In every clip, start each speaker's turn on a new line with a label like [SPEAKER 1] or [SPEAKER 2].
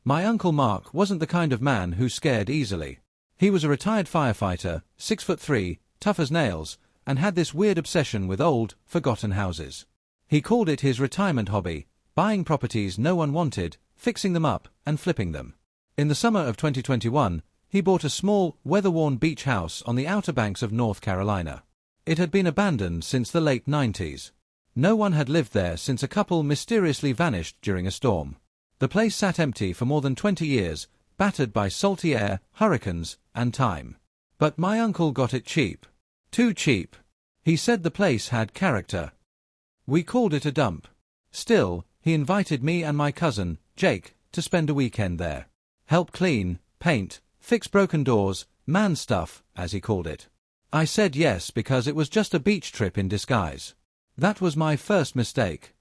[SPEAKER 1] My Uncle Mark wasn't the kind of man who scared easily. He was a retired firefighter, 6'3", tough as nails, and had this weird obsession with old, forgotten houses. He called it his retirement hobby, buying properties no one wanted, fixing them up, and flipping them. In the summer of 2021, he bought a small, weather-worn beach house on the Outer Banks of North Carolina. It had been abandoned since the late 90s. No one had lived there since a couple mysteriously vanished during a storm. The place sat empty for more than 20 years, battered by salty air, hurricanes, and time. But my uncle got it cheap. Too cheap. He said the place had character. We called it a dump. Still, he invited me and my cousin, Jake, to spend a weekend there. Help clean, paint, fix broken doors, man stuff, as he called it. I said yes because it was just a beach trip in disguise. That was my first mistake.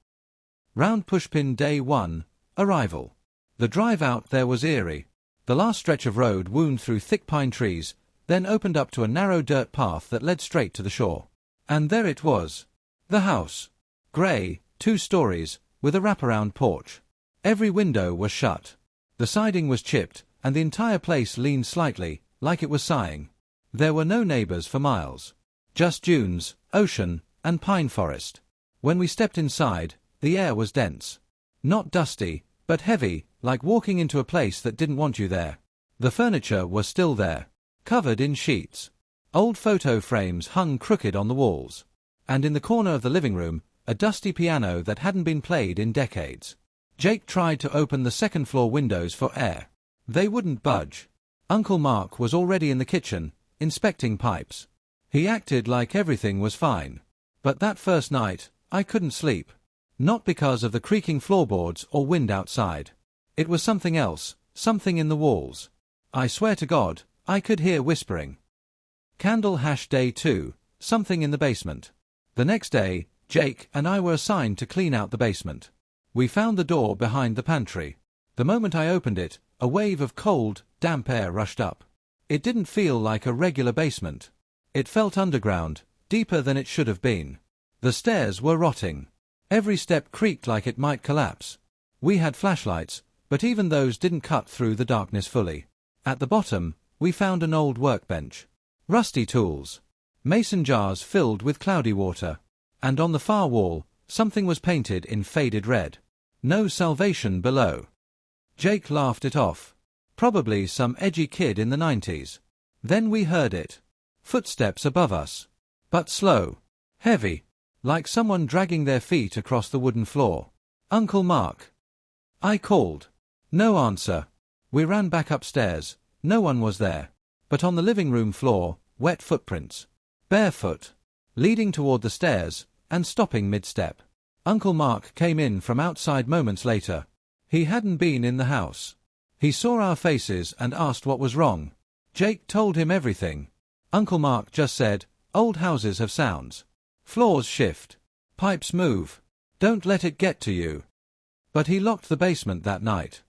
[SPEAKER 1] Round Pushpin Day 1, arrival. The drive out there was eerie. The last stretch of road wound through thick pine trees, then opened up to a narrow dirt path that led straight to the shore. And there it was. The house. Grey, 2 stories, with a wraparound porch. Every window was shut. The siding was chipped, and the entire place leaned slightly, like it was sighing. There were no neighbors for miles. Just dunes, ocean, and pine forest. When we stepped inside, the air was dense. Not dusty, but heavy, like walking into a place that didn't want you there. The furniture was still there, covered in sheets. Old photo frames hung crooked on the walls. And in the corner of the living room, a dusty piano that hadn't been played in decades. Jake tried to open the second-floor windows for air. They wouldn't budge. Uncle Mark was already in the kitchen, inspecting pipes. He acted like everything was fine. But that first night, I couldn't sleep. Not because of the creaking floorboards or wind outside. It was something else, something in the walls. I swear to God, I could hear whispering. Candle Day 2, something in the basement. The next day, Jake and I were assigned to clean out the basement. We found the door behind the pantry. The moment I opened it, a wave of cold, damp air rushed up. It didn't feel like a regular basement. It felt underground, deeper than it should have been. The stairs were rotting. Every step creaked like it might collapse. We had flashlights, but even those didn't cut through the darkness fully. At the bottom, we found an old workbench. Rusty tools. Mason jars filled with cloudy water. And on the far wall, something was painted in faded red. No salvation below. Jake laughed it off. Probably some edgy kid in the 90s. Then we heard it. Footsteps above us. But slow. Heavy. Like someone dragging their feet across the wooden floor. Uncle Mark. I called. No answer. We ran back upstairs. No one was there. But on the living room floor, wet footprints. Barefoot. Leading toward the stairs, and stopping mid-step. Uncle Mark came in from outside moments later. He hadn't been in the house. He saw our faces and asked what was wrong. Jake told him everything. Uncle Mark just said, "Old houses have sounds. Floors shift. Pipes move. Don't let it get to you." But he locked the basement that night.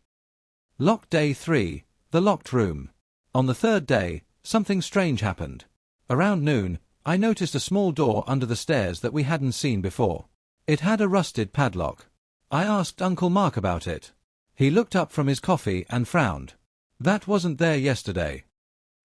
[SPEAKER 1] Lock Day 3, the locked room. On the third day, something strange happened. Around noon, I noticed a small door under the stairs that we hadn't seen before. It had a rusted padlock. I asked Uncle Mark about it. He looked up from his coffee and frowned. That wasn't there yesterday.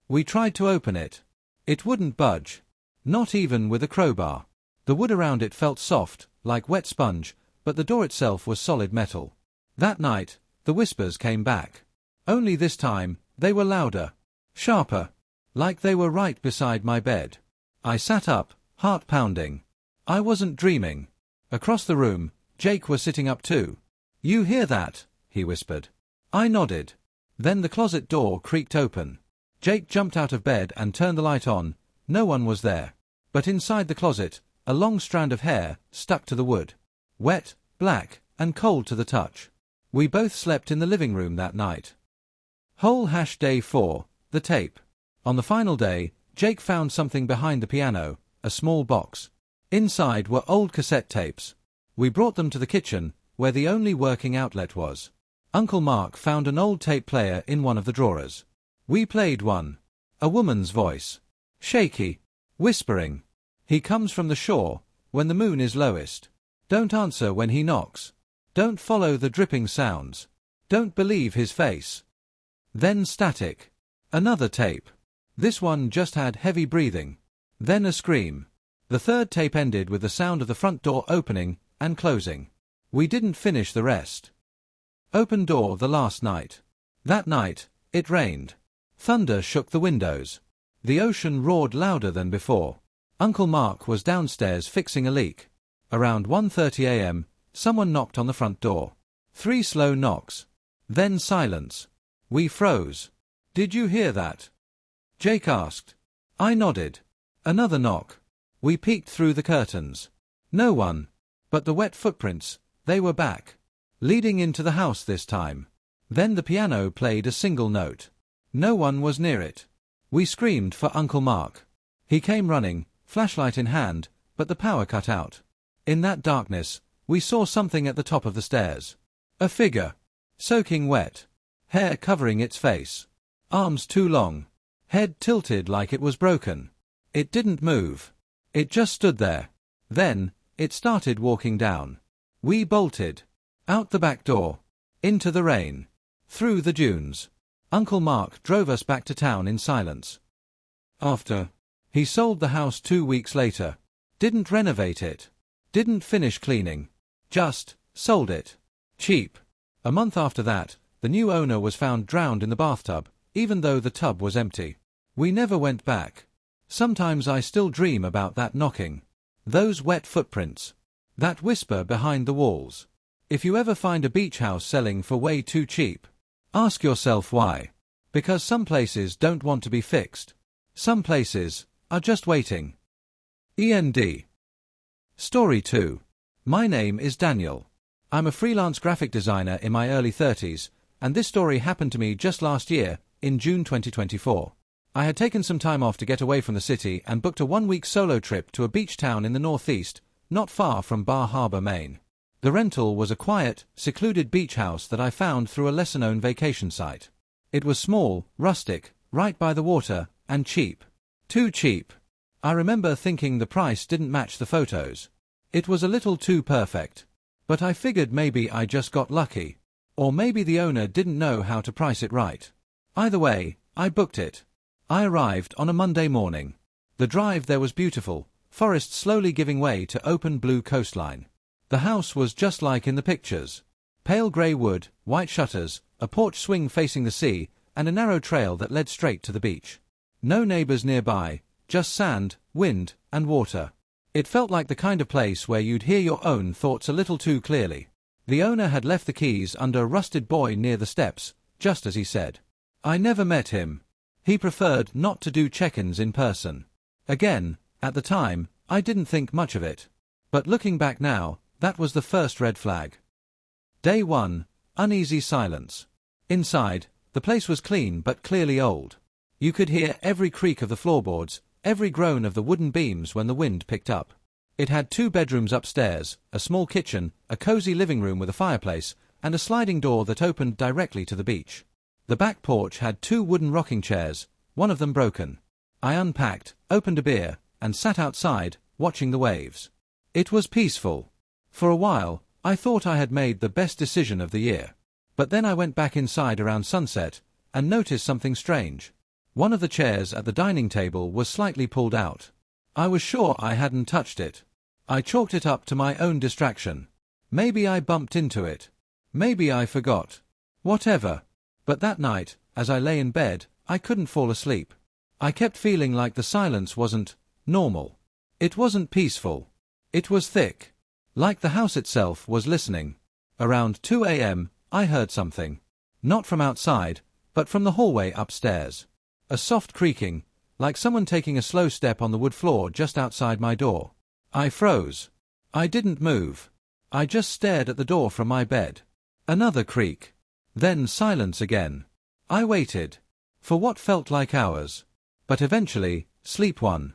[SPEAKER 1] We tried to open it. It wouldn't budge. Not even with a crowbar. The wood around it felt soft, like wet sponge, but the door itself was solid metal. That night, the whispers came back. Only this time, they were louder. Sharper. Like they were right beside my bed. I sat up, heart pounding. I wasn't dreaming. Across the room, Jake was sitting up too. "You hear that?" he whispered. I nodded. Then the closet door creaked open. Jake jumped out of bed and turned the light on. No one was there. But inside the closet, a long strand of hair stuck to the wood. Wet, black, and cold to the touch. We both slept in the living room that night. Whole Day 4, the tape. On the final day, Jake found something behind the piano, a small box. Inside were old cassette tapes. We brought them to the kitchen, where the only working outlet was. Uncle Mark found an old tape player in one of the drawers. We played one. A woman's voice. Shaky. Whispering. "He comes from the shore, when the moon is lowest. Don't answer when he knocks. Don't follow the dripping sounds. Don't believe his face. Then static. Another tape. This one just had heavy breathing. Then a scream. The third tape ended with the sound of the front door opening and closing. We didn't finish the rest. Open door the last night. That night, it rained. Thunder shook the windows. The ocean roared louder than before. Uncle Mark was downstairs fixing a leak. Around 1:30 a.m., someone knocked on the front door. 3 slow knocks. Then silence. We froze. Did you hear that? Jake asked. I nodded. Another knock. We peeked through the curtains. No one. But the wet footprints, they were back. Leading into the house this time. Then the piano played a single note. No one was near it. We screamed for Uncle Mark. He came running, flashlight in hand, but the power cut out. In that darkness, we saw something at the top of the stairs. A figure. Soaking wet. Hair covering its face. Arms too long. Head tilted like it was broken. It didn't move. It just stood there. Then, it started walking down. We bolted. Out the back door. Into the rain. Through the dunes. Uncle Mark drove us back to town in silence. After. He sold the house 2 weeks later. Didn't renovate it. Didn't finish cleaning. Just sold it. Cheap. A month after that, the new owner was found drowned in the bathtub, even though the tub was empty. We never went back. Sometimes I still dream about that knocking. Those wet footprints. That whisper behind the walls. If you ever find a beach house selling for way too cheap, ask yourself why. Because some places don't want to be fixed. Some places are just waiting. END. Story 2. My name is Daniel. I'm a freelance graphic designer in my early 30s, and this story happened to me just last year, in June 2024. I had taken some time off to get away from the city and booked a 1-week solo trip to a beach town in the northeast, not far from Bar Harbor, Maine. The rental was a quiet, secluded beach house that I found through a lesser-known vacation site. It was small, rustic, right by the water, and cheap. Too cheap. I remember thinking the price didn't match the photos. It was a little too perfect. But I figured maybe I just got lucky. Or maybe the owner didn't know how to price it right. Either way, I booked it. I arrived on a Monday morning. The drive there was beautiful, forest slowly giving way to open blue coastline. The house was just like in the pictures. Pale grey wood, white shutters, a porch swing facing the sea, and a narrow trail that led straight to the beach. No neighbors nearby, just sand, wind, and water. It felt like the kind of place where you'd hear your own thoughts a little too clearly. The owner had left the keys under a rusted buoy near the steps, just as he said. I never met him. He preferred not to do check-ins in person. Again, at the time, I didn't think much of it. But looking back now, that was the first red flag. Day 1, uneasy silence. Inside, the place was clean but clearly old. You could hear every creak of the floorboards, every groan of the wooden beams when the wind picked up. It had 2 bedrooms upstairs, a small kitchen, a cozy living room with a fireplace, and a sliding door that opened directly to the beach. The back porch had 2 wooden rocking chairs, one of them broken. I unpacked, opened a beer, and sat outside, watching the waves. It was peaceful. For a while, I thought I had made the best decision of the year. But then I went back inside around sunset, and noticed something strange. One of the chairs at the dining table was slightly pulled out. I was sure I hadn't touched it. I chalked it up to my own distraction. Maybe I bumped into it. Maybe I forgot. Whatever. But that night, as I lay in bed, I couldn't fall asleep. I kept feeling like the silence wasn't normal. It wasn't peaceful. It was thick. Like the house itself was listening. Around 2 a.m., I heard something. Not from outside, but from the hallway upstairs. A soft creaking, like someone taking a slow step on the wood floor just outside my door. I froze. I didn't move. I just stared at the door from my bed. Another creak. Then silence again. I waited. For what felt like hours. But eventually, sleep won.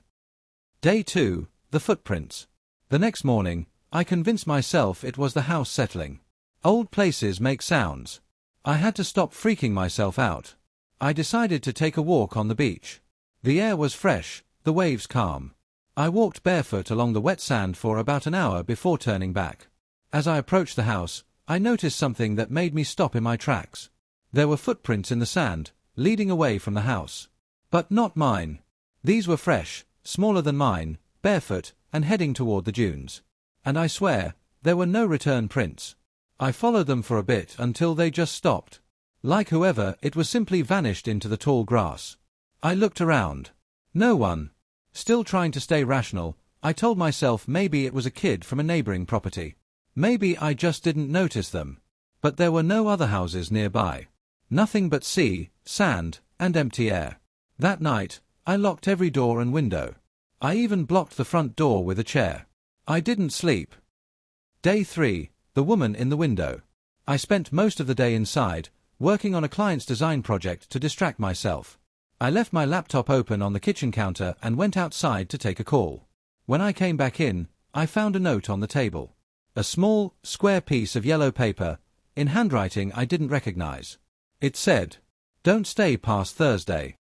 [SPEAKER 1] Day 2, the footprints. The next morning, I convinced myself it was the house settling. Old places make sounds. I had to stop freaking myself out. I decided to take a walk on the beach. The air was fresh, the waves calm. I walked barefoot along the wet sand for about an hour before turning back. As I approached the house, I noticed something that made me stop in my tracks. There were footprints in the sand, leading away from the house. But not mine. These were fresh, smaller than mine, barefoot, and heading toward the dunes. And I swear, there were no return prints. I followed them for a bit until they just stopped. Like whoever it was simply vanished into the tall grass. I looked around. No one. Still trying to stay rational, I told myself maybe it was a kid from a neighboring property. Maybe I just didn't notice them. But there were no other houses nearby. Nothing but sea, sand, and empty air. That night, I locked every door and window. I even blocked the front door with a chair. I didn't sleep. Day 3, the woman in the window. I spent most of the day inside, working on a client's design project to distract myself. I left my laptop open on the kitchen counter and went outside to take a call. When I came back in, I found a note on the table. A small, square piece of yellow paper, in handwriting I didn't recognize. It said, "Don't stay past Thursday."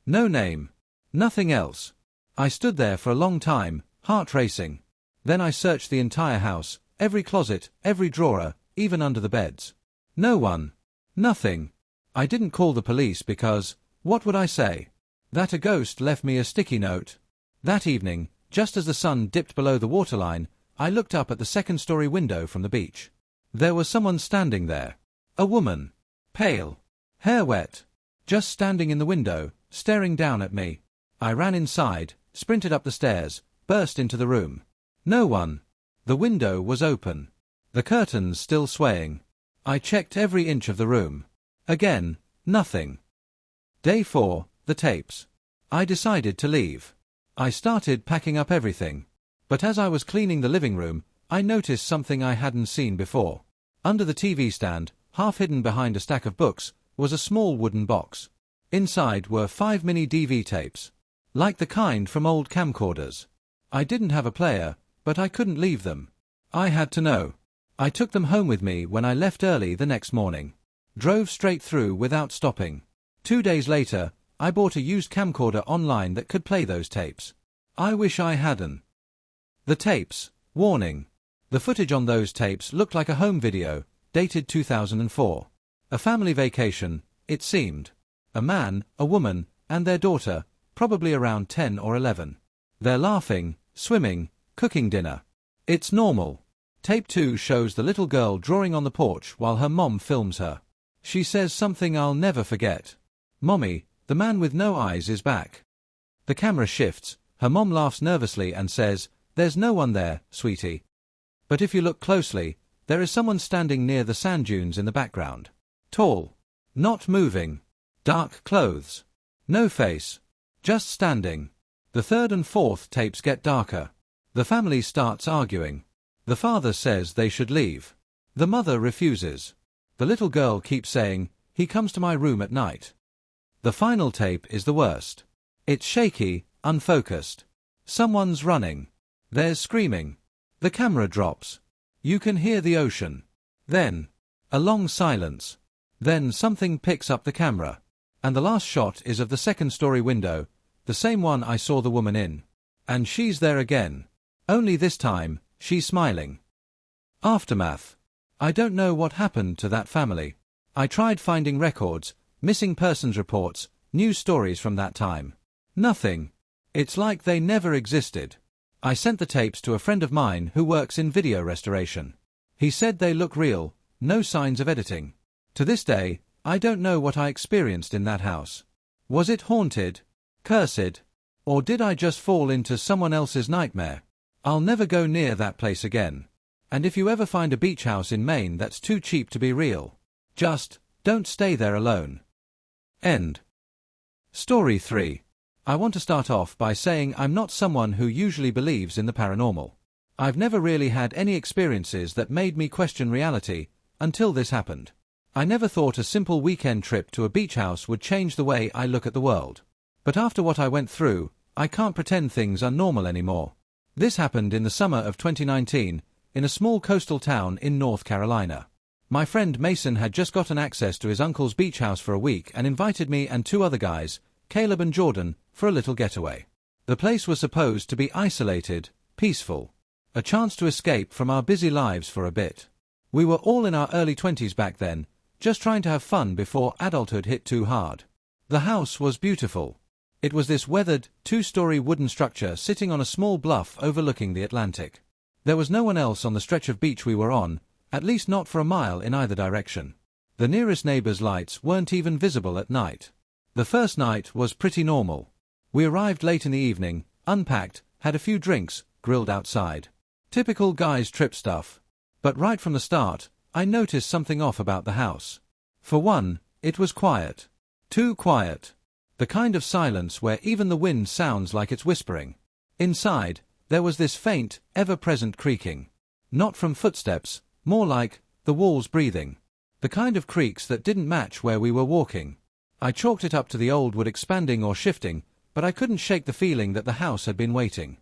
[SPEAKER 1] No name. Nothing else. I stood there for a long time, heart racing. Then I searched the entire house, every closet, every drawer, even under the beds. No one. Nothing. I didn't call the police because, what would I say? That a ghost left me a sticky note. That evening, just as the sun dipped below the waterline, I looked up at the second-story window from the beach. There was someone standing there. A woman. Pale. Hair wet. Just standing in the window, staring down at me. I ran inside, sprinted up the stairs, burst into the room. No one. The window was open. The curtains still swaying. I checked every inch of the room. Again, nothing. Day 4, the tapes. I decided to leave. I started packing up everything. But as I was cleaning the living room, I noticed something I hadn't seen before. Under the TV stand, half hidden behind a stack of books, was a small wooden box. Inside were 5 mini DV tapes. Like the kind from old camcorders. I didn't have a player, but I couldn't leave them. I had to know. I took them home with me when I left early the next morning. Drove straight through without stopping. 2 days later, I bought a used camcorder online that could play those tapes. I wish I hadn't. The tapes. Warning. The footage on those tapes looked like a home video, dated 2004. A family vacation, it seemed. A man, a woman, and their daughter, probably around 10 or 11. They're laughing, swimming, cooking dinner. It's normal. Tape 2 shows the little girl drawing on the porch while her mom films her. She says something I'll never forget. "Mommy, the man with no eyes is back." The camera shifts, her mom laughs nervously and says, "There's no one there, sweetie." But if you look closely, there is someone standing near the sand dunes in the background. Tall. Not moving. Dark clothes. No face. Just standing. The third and fourth tapes get darker. The family starts arguing. The father says they should leave. The mother refuses. The little girl keeps saying, "He comes to my room at night." The final tape is the worst. It's shaky, unfocused. Someone's running. There's screaming. The camera drops. You can hear the ocean. Then, a long silence. Then something picks up the camera. And the last shot is of the second-story window, the same one I saw the woman in. And she's there again. Only this time, she's smiling. Aftermath. I don't know what happened to that family. I tried finding records, missing persons reports, news stories from that time. Nothing. It's like they never existed. I sent the tapes to a friend of mine who works in video restoration. He said they look real, no signs of editing. To this day, I don't know what I experienced in that house. Was it haunted? Cursed? Or did I just fall into someone else's nightmare? I'll never go near that place again. And if you ever find a beach house in Maine that's too cheap to be real, just don't stay there alone. End. Story 3. I want to start off by saying I'm not someone who usually believes in the paranormal. I've never really had any experiences that made me question reality, until this happened. I never thought a simple weekend trip to a beach house would change the way I look at the world. But after what I went through, I can't pretend things are normal anymore. This happened in the summer of 2019, in a small coastal town in North Carolina. My friend Mason had just gotten access to his uncle's beach house for a week and invited me and 2 other guys, Caleb and Jordan, for a little getaway. The place was supposed to be isolated, peaceful. A chance to escape from our busy lives for a bit. We were all in our early 20s back then, just trying to have fun before adulthood hit too hard. The house was beautiful. It was this weathered, 2-story wooden structure sitting on a small bluff overlooking the Atlantic. There was no one else on the stretch of beach we were on, at least not for a mile in either direction. The nearest neighbor's lights weren't even visible at night. The first night was pretty normal. We arrived late in the evening, unpacked, had a few drinks, grilled outside. Typical guys trip stuff. But right from the start, I noticed something off about the house. For one, it was quiet. Too quiet. The kind of silence where even the wind sounds like it's whispering. Inside, there was this faint, ever-present creaking. Not from footsteps, more like the walls breathing. The kind of creaks that didn't match where we were walking. I chalked it up to the old wood expanding or shifting, but I couldn't shake the feeling that the house had been waiting.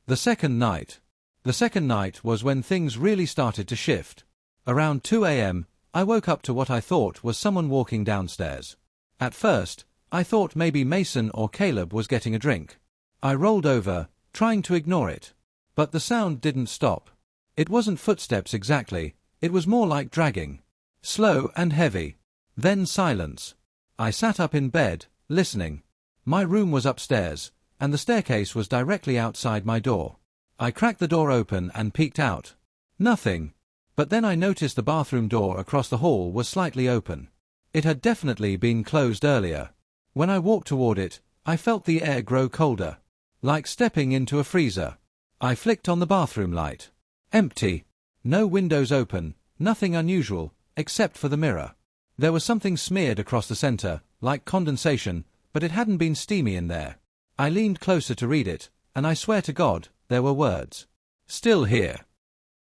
[SPEAKER 1] The second night. The second night was when things really started to shift. Around 2 a.m., I woke up to what I thought was someone walking downstairs. At first, I thought maybe Mason or Caleb was getting a drink. I rolled over, trying to ignore it. But the sound didn't stop. It wasn't footsteps exactly, it was more like dragging. Slow and heavy. Then silence. I sat up in bed, listening. My room was upstairs, and the staircase was directly outside my door. I cracked the door open and peeked out. Nothing. But then I noticed the bathroom door across the hall was slightly open. It had definitely been closed earlier. When I walked toward it, I felt the air grow colder. Like stepping into a freezer. I flicked on the bathroom light. Empty. No windows open, nothing unusual, except for the mirror. There was something smeared across the center, like condensation, but it hadn't been steamy in there. I leaned closer to read it, and I swear to God, there were words. Still here.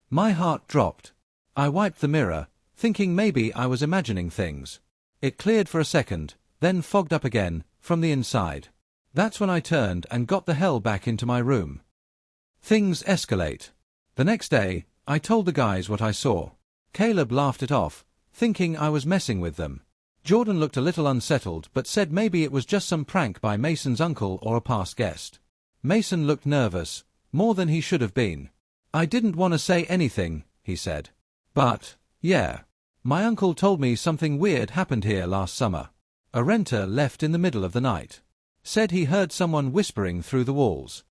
[SPEAKER 1] My heart dropped. I wiped the mirror, thinking maybe I was imagining things. It cleared for a second, then fogged up again, from the inside. That's when I turned and got the hell back into my room. Things escalate. The next day, I told the guys what I saw. Caleb laughed it off, thinking I was messing with them. Jordan looked a little unsettled but said maybe it was just some prank by Mason's uncle or a past guest. Mason looked nervous, more than he should have been. I didn't want to say anything, he said. But, yeah. My uncle told me something weird happened here last summer. A renter left in the middle of the night. Said he heard someone whispering through the walls.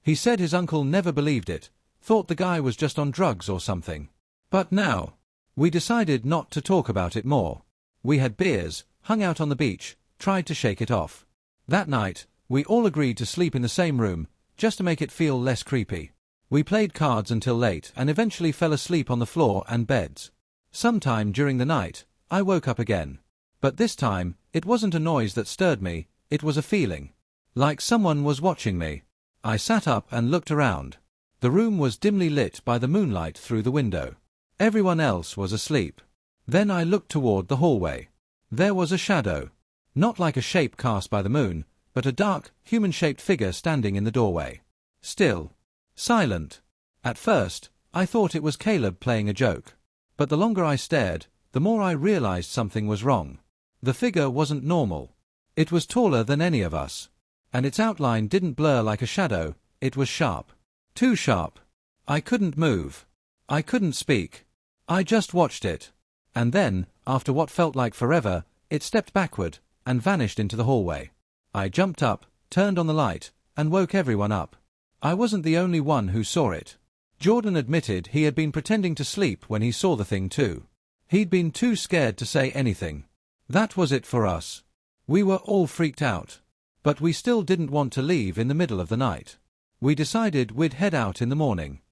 [SPEAKER 1] He said his uncle never believed it, thought the guy was just on drugs or something. But now, we decided not to talk about it more. We had beers, hung out on the beach, tried to shake it off. That night, we all agreed to sleep in the same room, just to make it feel less creepy. We played cards until late and eventually fell asleep on the floor and beds. Sometime during the night, I woke up again. But this time, it wasn't a noise that stirred me, it was a feeling. Like someone was watching me. I sat up and looked around. The room was dimly lit by the moonlight through the window. Everyone else was asleep. Then I looked toward the hallway. There was a shadow. Not like a shape cast by the moon, but a dark, human-shaped figure standing in the doorway. Still. Silent. At first, I thought it was Caleb playing a joke. But the longer I stared, the more I realized something was wrong. The figure wasn't normal. It was taller than any of us. And its outline didn't blur like a shadow, it was sharp. Too sharp. I couldn't move. I couldn't speak. I just watched it. And then, after what felt like forever, it stepped backward, and vanished into the hallway. I jumped up, turned on the light, and woke everyone up. I wasn't the only one who saw it. Jordan admitted he had been pretending to sleep when he saw the thing too. He'd been too scared to say anything. That was it for us. We were all freaked out. But we still didn't want to leave in the middle of the night. We decided we'd head out in the morning.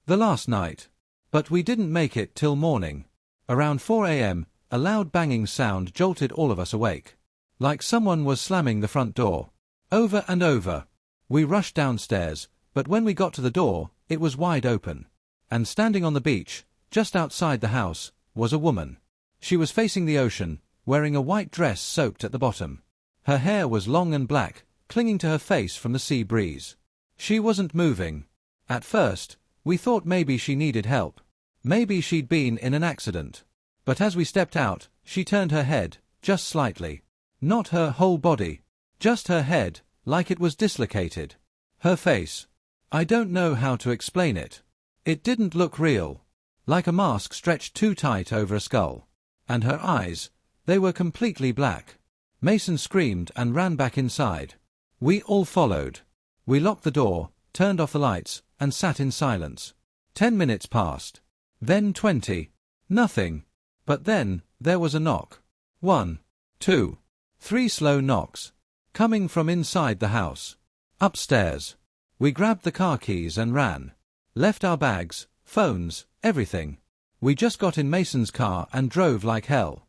[SPEAKER 1] The last night. But we didn't make it till morning. Around 4 a.m., a loud banging sound jolted all of us awake. Like someone was slamming the front door. Over and over. We rushed downstairs, but when we got to the door, it was wide open. And standing on the beach, just outside the house, was a woman. She was facing the ocean, wearing a white dress soaked at the bottom. Her hair was long and black, clinging to her face from the sea breeze. She wasn't moving. At first, we thought maybe she needed help. Maybe she'd been in an accident. But as we stepped out, she turned her head, just slightly. Not her whole body. Just her head, like it was dislocated. Her face. I don't know how to explain it. It didn't look real. like a mask stretched too tight over a skull. And her eyes, they were completely black. Mason screamed and ran back inside. We all followed. We locked the door, turned off the lights, and sat in silence. 10 minutes passed. Then 20. Nothing. But then, there was a knock. 1, 2, 3 slow knocks. Coming from inside the house. Upstairs. We grabbed the car keys and ran. Left our bags, phones, everything. We just got in Mason's car and drove like hell.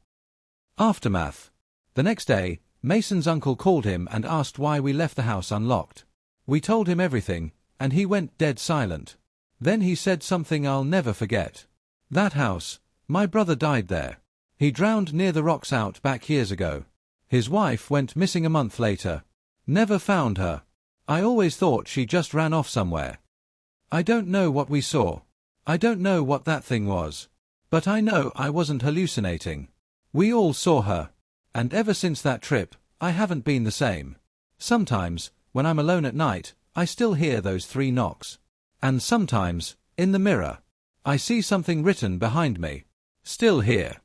[SPEAKER 1] Aftermath. The next day, Mason's uncle called him and asked why we left the house unlocked. We told him everything, and he went dead silent. Then he said something I'll never forget. That house, my brother died there. He drowned near the rocks out back years ago. His wife went missing a month later. Never found her. I always thought she just ran off somewhere. I don't know what we saw. I don't know what that thing was. But I know I wasn't hallucinating. We all saw her. And ever since that trip, I haven't been the same. Sometimes, when I'm alone at night, I still hear those 3 knocks. And sometimes, in the mirror, I see something written behind me. Still here.